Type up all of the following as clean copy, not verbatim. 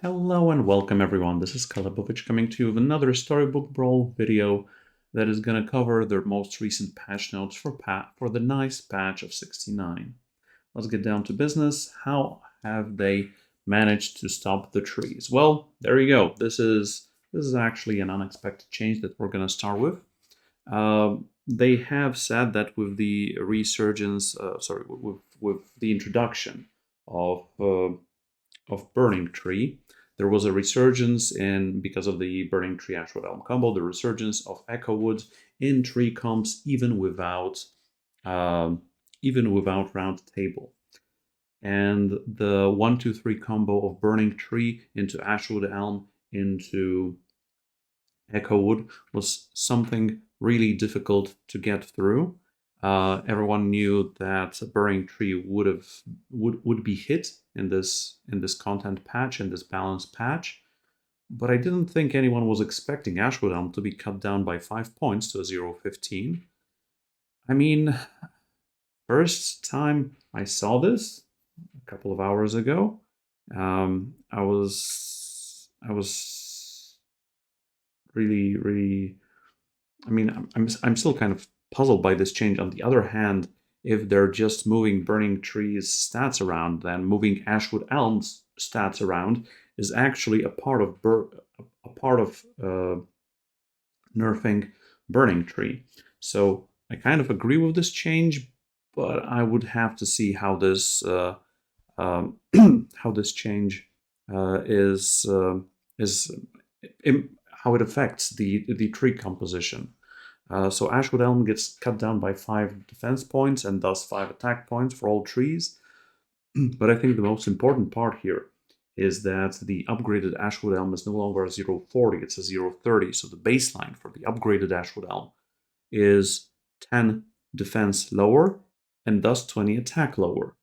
Hello and welcome everyone, this is Kalibovich coming to you with another Storybook Brawl video that is going to cover the most recent patch notes for the nice patch of 69. Let's get down to business. How have they managed to stop the trees? Well, there you go. This is actually an unexpected change that we're going to start with. They have said that with the resurgence, with the introduction of Burning Tree, there was a resurgence because of the Burning Tree Ashwood Elm combo, the resurgence of Echo Wood in tree comps even without Round Table. And the 1-2-3 combo of Burning Tree into Ashwood Elm into Echo Wood was something really difficult to get through. Everyone knew that Burning Tree would be hit in this content patch, in this balance patch, but I didn't think anyone was expecting Ashwood Elm to be cut down by 5 points to a 0-15. I mean, first time I saw this a couple of hours ago, I was really. I mean, I'm still kind of puzzled by this change. On the other hand, if they're just moving Burning Tree's stats around, then moving Ashwood Elm's stats around is actually a part of nerfing Burning Tree. So I kind of agree with this change, but I would have to see how this how this change is how it affects the tree composition. So Ashwood Elm gets cut down by 5 defense points and thus 5 attack points for all trees. But I think the most important part here is that the upgraded Ashwood Elm is no longer a 0-40, it's a 0-30. So the baseline for the upgraded Ashwood Elm is 10 defense lower and thus 20 attack lower.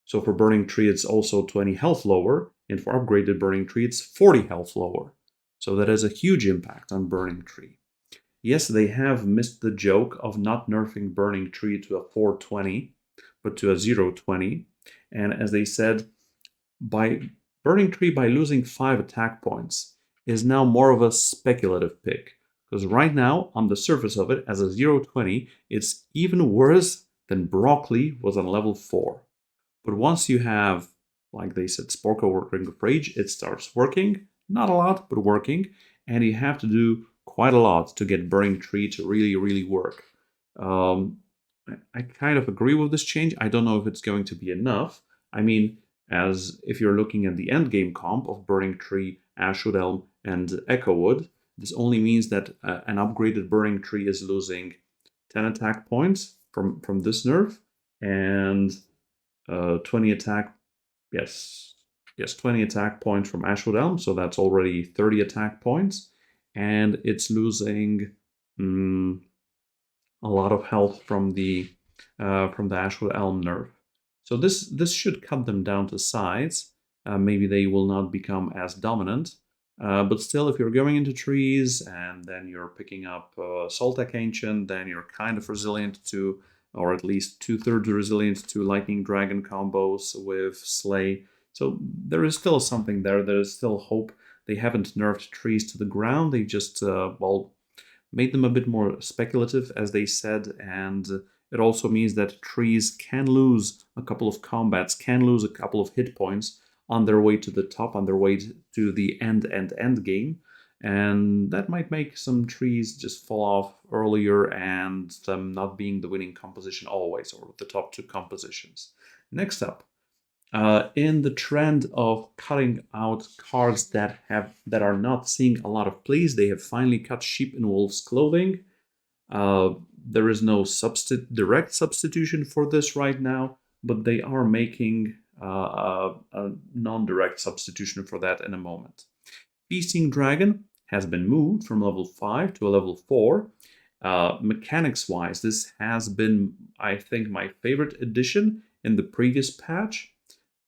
So for Burning Tree, it's also 20 health lower, and for upgraded Burning Tree, it's 40 health lower. So that has a huge impact on Burning Tree. Yes, they have missed the joke of not nerfing Burning Tree to a 420, but to a 0-20. And as they said, by Burning Tree, by losing 5 attack points, is now more of a speculative pick. Because right now, on the surface of it, as a 0-20, it's even worse than Broccoli was on level 4. But once you have, like they said, Sporko or Ring of Rage, it starts working. Not a lot, but working. And you have to do quite a lot to get Burning Tree to really work. I kind of agree with this change. I don't know if it's going to be enough. I mean, as if you're looking at the end game comp of Burning Tree, Ashwood Elm, and Echo Wood, this only means that an upgraded Burning Tree is losing 10 attack points from this nerf and 20 attack, yes, 20 attack points from Ashwood Elm, so that's already 30 attack points, and it's losing a lot of health from the Ashwood Elm nerf. So this should cut them down to size. Maybe they will not become as dominant, but still, if you're going into trees and then you're picking up Soltec Ancient, then you're kind of resilient to, or at least 2/3 resilient to Lightning Dragon combos with Slay. So there is still something there. There is still hope. They haven't nerfed trees to the ground. They just, made them a bit more speculative, as they said, and it also means that trees can lose a couple of combats, can lose a couple of hit points on their way to the top, on their way to the end game. And that might make some trees just fall off earlier and them not being the winning composition always, or the top 2 compositions. Next up, in the trend of cutting out cards that are not seeing a lot of plays, they have finally cut Sheep in Wolf's Clothing. There is no direct substitution for this right now, but they are making a non-direct substitution for that in a moment. Feasting Dragon has been moved from level 5 to a level 4. Mechanics-wise, this has been, I think, my favorite addition in the previous patch.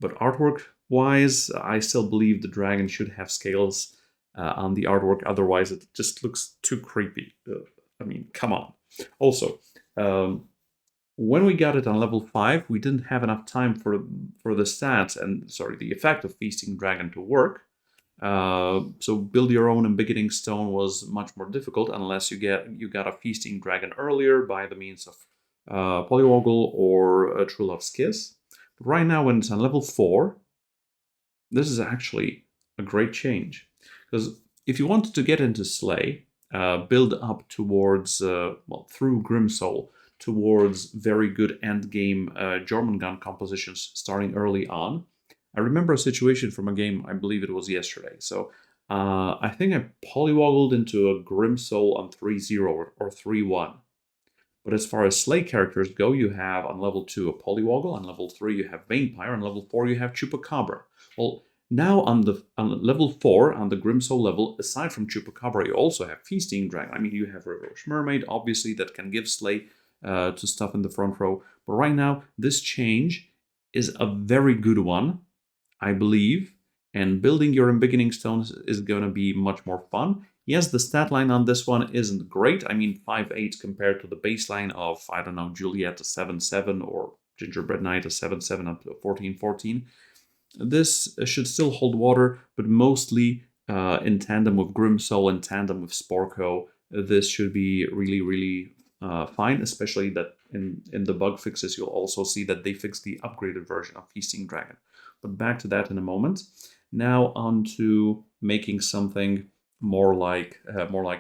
But artwork-wise, I still believe the dragon should have scales on the artwork. Otherwise, it just looks too creepy. I mean, come on. Also, when we got it on level 5, we didn't have enough time for the stats and, sorry, the effect of Feasting Dragon to work. So build your own embiggening stone was much more difficult unless you got a feasting dragon earlier by the means of Polywoggle or True Love's Kiss. But right now, when it's on level 4, this is actually a great change. Because if you wanted to get into Slay, build up towards, well, through Grimsoul, towards very good endgame Jormungand compositions starting early on. I remember a situation from a game, I believe it was yesterday. So I think I polywoggled into a Grimsoul on 3-0 or 3-1. But as far as Slay characters go, you have on level 2 a Polywoggle, on level 3 you have Vampire, on level 4 you have Chupacabra. Well, now on level 4, on the Grimsoul level, aside from Chupacabra, you also have Feasting Dragon. I mean, you have Reverse Mermaid, obviously, that can give Slay to stuff in the front row. But right now, this change is a very good one, I believe, and building your embiggening stones is going to be much more fun. Yes, the stat line on this one isn't great. I mean, 5-8 compared to the baseline of, I don't know, Juliet a 7-7 or Gingerbread Knight a 7-7 up to 14-14. This should still hold water, but mostly in tandem with Grimsoul, in tandem with Sporco, this should be really, really fine, especially that in the bug fixes, you'll also see that they fixed the upgraded version of Feasting Dragon. But back to that in a moment. Now on to making something more like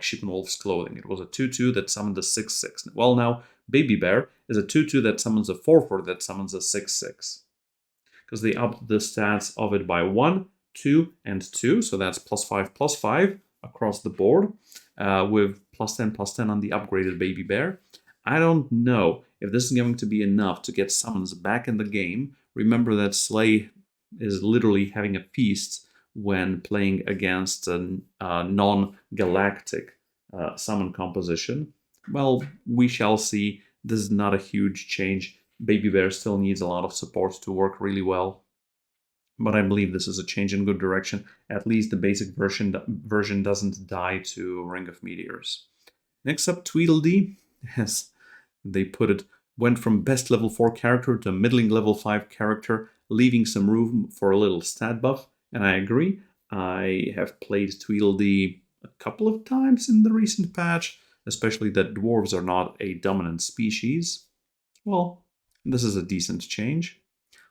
Sheep and Wolf's Clothing. It was a 2-2 that summoned a 6-6. Well, now Baby Bear is a 2-2 that summons a 4-4 that summons a 6-6. Because they upped the stats of it by 1, 2, and 2. So that's +5/+5 across the board, with +10/+10 on the upgraded Baby Bear. I don't know if this is going to be enough to get summons back in the game. Remember that Slay is literally having a feast when playing against a non-galactic summon composition. Well, we shall see. This is not a huge change. Baby Bear still needs a lot of support to work really well. But I believe this is a change in good direction. At least the basic version doesn't die to Ring of Meteors. Next up, Tweedledee. Yes, they put it. Went from best level 4 character to middling level 5 character, leaving some room for a little stat buff. And I agree. I have played Tweedledee a couple of times in the recent patch, especially that dwarves are not a dominant species. Well, this is a decent change.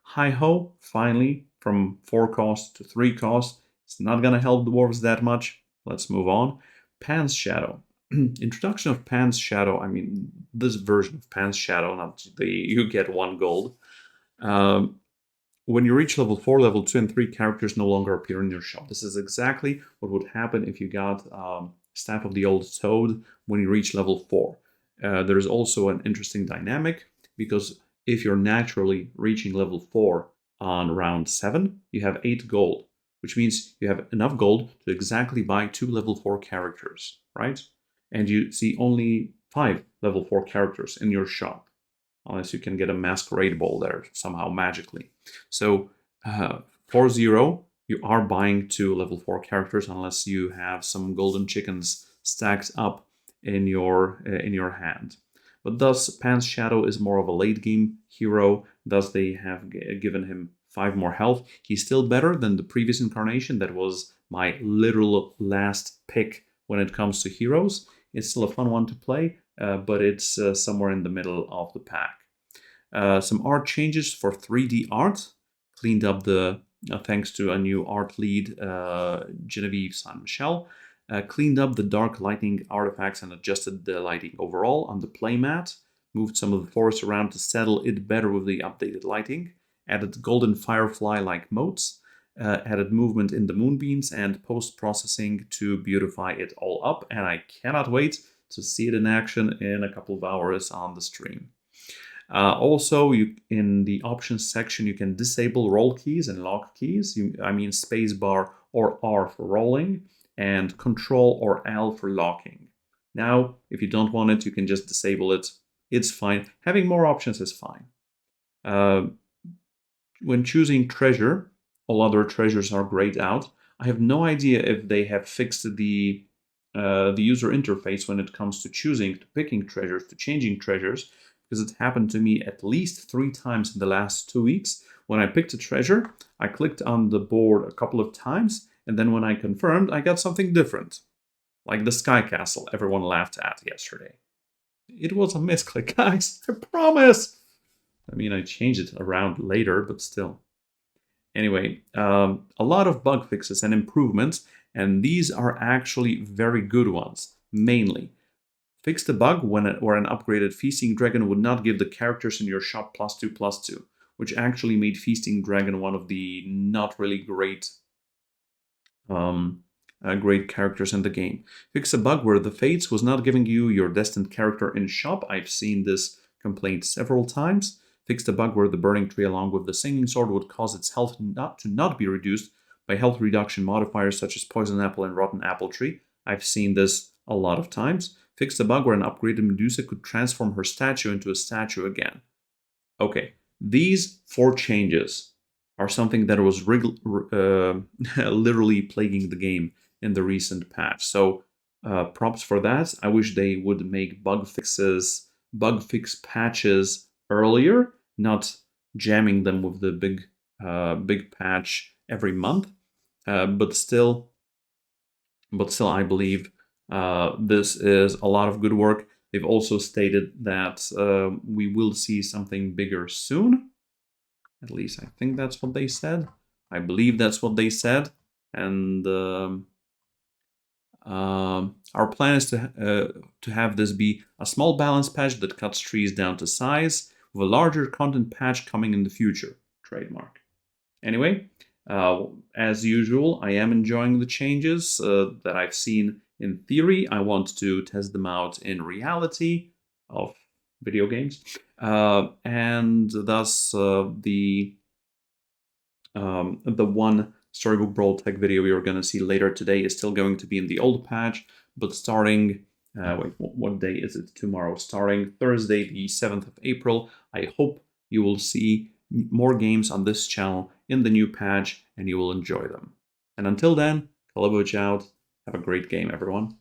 Hi-ho, finally, from 4 cost to 3 cost. It's not going to help dwarves that much. Let's move on. Pan's Shadow. Introduction of Pan's Shadow, I mean, this version of Pan's Shadow, not the you get 1 gold. When you reach level 4, level 2, and 3 characters no longer appear in your shop. This is exactly what would happen if you got Staff of the Old Toad when you reach level 4. There's also an interesting dynamic, because if you're naturally reaching level 4 on round 7, you have 8 gold, which means you have enough gold to exactly buy 2 level 4 characters, right? And you see only 5 level 4 characters in your shop, unless you can get a Masquerade Ball there somehow magically. So 4-0, you are buying 2 level 4 characters unless you have some golden chickens stacked up in your hand. But thus, Pan's Shadow is more of a late game hero. Thus, they have given him 5 more health. He's still better than the previous incarnation. That was my literal last pick when it comes to heroes. It's still a fun one to play, but it's somewhere in the middle of the pack. Some art changes for 3D art. Cleaned up the, thanks to a new art lead, Genevieve Saint-Michel. Cleaned up the dark lighting artifacts and adjusted the lighting overall on the playmat. Moved some of the forest around to settle it better with the updated lighting. Added golden firefly-like motes. Added movement in the moonbeams and post-processing to beautify it all up. And I cannot wait to see it in action in a couple of hours on the stream. Also, in the options section, you can disable roll keys and lock keys. I mean spacebar or R for rolling, and Control or L for locking. Now, if you don't want it, you can just disable it. It's fine. Having more options is fine. When choosing treasure, all other treasures are grayed out. I have no idea if they have fixed the user interface when it comes to picking treasures, to changing treasures, because it happened to me at least 3 times in the last 2 weeks. When I picked a treasure, I clicked on the board a couple of times, And then when I confirmed, I got something different. Like the Sky Castle everyone laughed at yesterday. It was a misclick, guys, I promise! I mean, I changed it around later, but still. Anyway, a lot of bug fixes and improvements, and these are actually very good ones, mainly. Fix the bug where an upgraded Feasting Dragon would not give the characters in your shop +2/+2, which actually made Feasting Dragon one of the not really great great characters in the game. Fix a bug where the Fates was not giving you your destined character in shop. I've seen this complaint several times. Fix the bug where the Burning Tree along with the Singing Sword would cause its health to not be reduced by health reduction modifiers such as Poison Apple and Rotten Apple Tree. I've seen this a lot of times. Fix the bug where an upgraded Medusa could transform her statue into a statue again. Okay, these 4 changes are something that was literally plaguing the game in the recent patch. So props for that. I wish they would make bug fix patches earlier, not jamming them with the big patch every month. But still, I believe this is a lot of good work. They've also stated that we will see something bigger soon. At least I think that's what they said. I believe that's what they said. And our plan is to have this be a small balance patch that cuts trees down to size, with a larger content patch coming in the future. Trademark. Anyway, as usual, I am enjoying the changes that I've seen in theory. I want to test them out in reality of video games. And thus the one Storybook Brawl tech video we are going to see later today is still going to be in the old patch, but starting, wait, what day is it? Tomorrow, starting Thursday, the 7th of April, I hope you will see more games on this channel in the new patch and you will enjoy them. And until then, Lumberjack out. Have a great game, everyone.